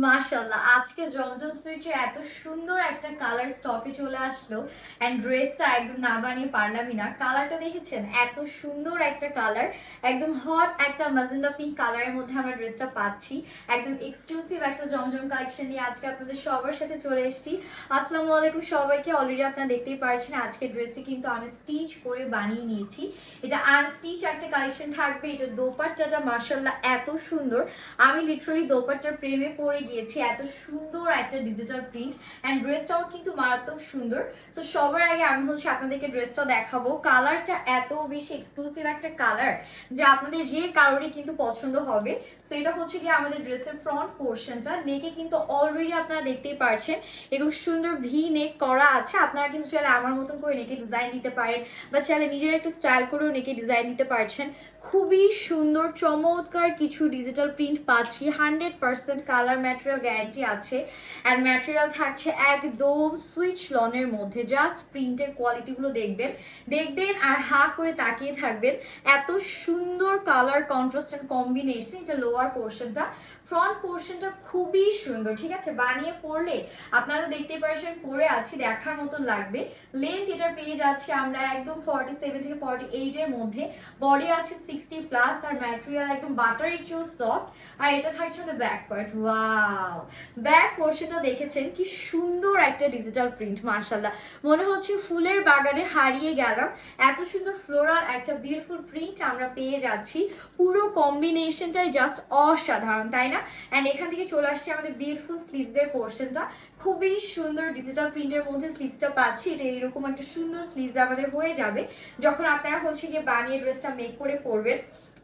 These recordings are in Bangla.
মাশাআল্লাহ, আজকে জমজম সুইচে এত সুন্দর একটা কালার স্টকে চলে আসলো। এন্ড ড্রেসটা একদম না বানিয়ে পারলামই না। কালারটা দেখেছেন, এত সুন্দর একটা কালার, একদম হট একটা ম্যাজেন্ডা পিঙ্ক কালারের মধ্যে আমরা ড্রেসটা পাচ্ছি। একদম এক্সক্লুসিভ একটা জমজম কালেকশন নিয়ে আজকে আপনাদের সবার সাথে চলে এসেছি। আসসালামু আলাইকুম সবাইকে। অলরেডি আপনারা দেখতেই পারছেন আজকে ড্রেসটি কিন্তু আমি স্টিচ করে বানিয়ে নিয়েছি। এটা আনস্টিচ একটা কালেকশন থাকবে। এটা দোপাট্টাটা মাশাআল্লাহ এত সুন্দর, আমি লিটারালি দোপাট্টার প্রেমে পড়ে গিয়েছি। এত সুন্দর একটা ডিজিটাল প্রিন্ট এন্ড ড্রেসটাও কিন্তু মারাত্মক সুন্দর। তো সবার আগে আমি আপনাদেরকে ড্রেসটা দেখাবো। কালারটা এত বেশি এক্সক্লুসিভ একটা কালার যে আপনাদের যে কারোরই কিন্তু পছন্দ হবে। তো এটা হচ্ছে কি আমাদের ড্রেসের ফ্রন্ট পোর্শনটা, নেকে কিন্তু অলরেডি আপনারা দেখতেই পারছেন এরকম সুন্দর ভি নেক করা আছে। আপনারা কিন্তু চাইলে আমার মতন করে নেকে ডিজাইন দিতে পারেন বা চাইলে নিজেরা একটু স্টাইল করেও নেকে ডিজাইন দিতে পারছেন। খুবই সুন্দর চমৎকার কিছু ডিজিটাল প্রিন্ট পাচ্ছি। 100% কালার ম্যাটেরিয়াল গ্যারান্টি আছে অ্যান্ড ম্যাটেরিয়াল থাকছে একদম সুইচ লনের মধ্যে। জাস্ট প্রিন্টের কোয়ালিটিগুলো দেখবেন দেখবেন আর হা করে তাকিয়ে থাকবেন। এত সুন্দর কালার কন্ট্রাস্ট এন্ড কম্বিনেশন। এটা লোয়ার পোর্শনটা, ফ্রন্ট পোর্শনটা খুবই সুন্দর। ঠিক আছে, বানিয়ে পরলে আপনারা দেখতেই পারছেন পরে আছি দেখার মতন লাগবে। লেন্থ এটা পেয়ে যাচ্ছি আমরা একদম 47 থেকে 48 এর মধ্যে। বডি আছে 60+, আর ম্যাটেরিয়াল একদম বাটারি চেয়েও সফট। আর এটা থাকছে আমাদের ব্যাক পার্ট। ওয়াও, ব্যাক পোর্শনটা দেখেছেন কি সুন্দর একটা ডিজিটাল প্রিন্ট। মাশাআল্লাহ, মনে হচ্ছে ফুলের বাগানে হারিয়ে গেলাম। এত সুন্দর ফ্লোরাল একটা বিউটিফুল প্রিন্ট আমরা পেয়ে যাচ্ছি। পুরো কম্বিনেশনটাই জাস্ট অসাধারণ, তাই না? এন্ড এখান থেকে চলে আসছে আমাদের বিউটিফুল স্লিভস এর পোর্শনটা। খুবই সুন্দর ডিজিটাল প্রিন্টের মধ্যে স্লিভসটা পাচ্ছি। এটা এরকম একটা সুন্দর স্লিভস আমাদের হয়ে যাবে যখন আপনারা গিয়ে বানিয়ে ড্রেসটা মেক করে পরবেন।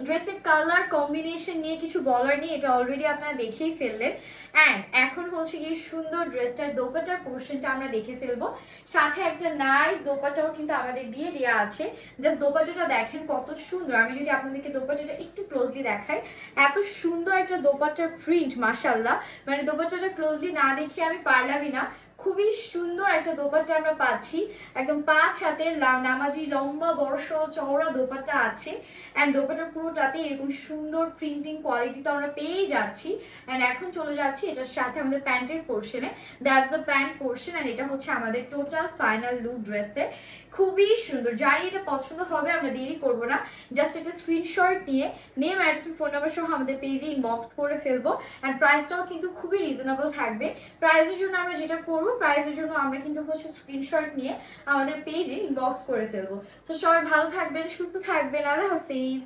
ড্রেসের কালার কম্বিনেশন নিয়ে কিছু বলার নেই, এটা অলরেডি আপনারা দেখেই ফেললেন। অ্যান্ড এখন গিয়ে সুন্দর ড্রেসটার দোপাট্টার পোর্শনটা আমরা দেখে ফেলবো। সাথে একটা নাইস দোপাট্টাও কিন্তু আমাদের দিয়ে দেওয়া আছে। জাস্ট দোপাট্টাটা দেখেন কত সুন্দর। আমি যদি আপনাদেরকে দোপাট্টাটা একটু ক্লোজলি দেখাই, এত সুন্দর একটা দোপাট্টার প্রিন্ট। মাশাআল্লাহ, মানে দোপাট্টাটা ক্লোজলি না দেখে আমি পারলামই না। খুবই সুন্দর একটা দোপাট্টা আমরা পাচ্ছি। একদম 5 হাতের নামাজি লম্বা বড় সড়ো চওড়া দোপাট্টা আছে। এন্ড দোপাট্টা পুরোটাতে এরকম সুন্দর প্রিন্টিং কোয়ালিটি তো আমরা পেয়ে যাচ্ছি। এন্ড এখন চলে যাচ্ছি এটার সাথে আমাদের প্যান্টের পোর্শনে। That's the pant portion and এটা হচ্ছে আমাদের টোটাল ফাইনাল লুক ড্রেসের। খুবই সুন্দর। যারই এটা পছন্দ হবে আমরা দেরি করব না, জাস্ট একটা স্ক্রিনশট নিয়ে নেম অ্যাড্রেস ফোন নাম্বার সহ আমাদের পেজে ইনবক্স করে ফেলবো। এন্ড প্রাইসটাও কিন্তু খুবই রিজনেবল থাকবে। প্রাইসের জন্য আমরা যেটা করবো, প্রাইসের জন্য আমরা কিন্তু স্ক্রিনশট নিয়ে আমাদের পেজে ইনবক্স করে ফেলবো। তো সবাই ভালো থাকবেন, সুস্থ থাকবেন। আল্লাহ হাফিজ।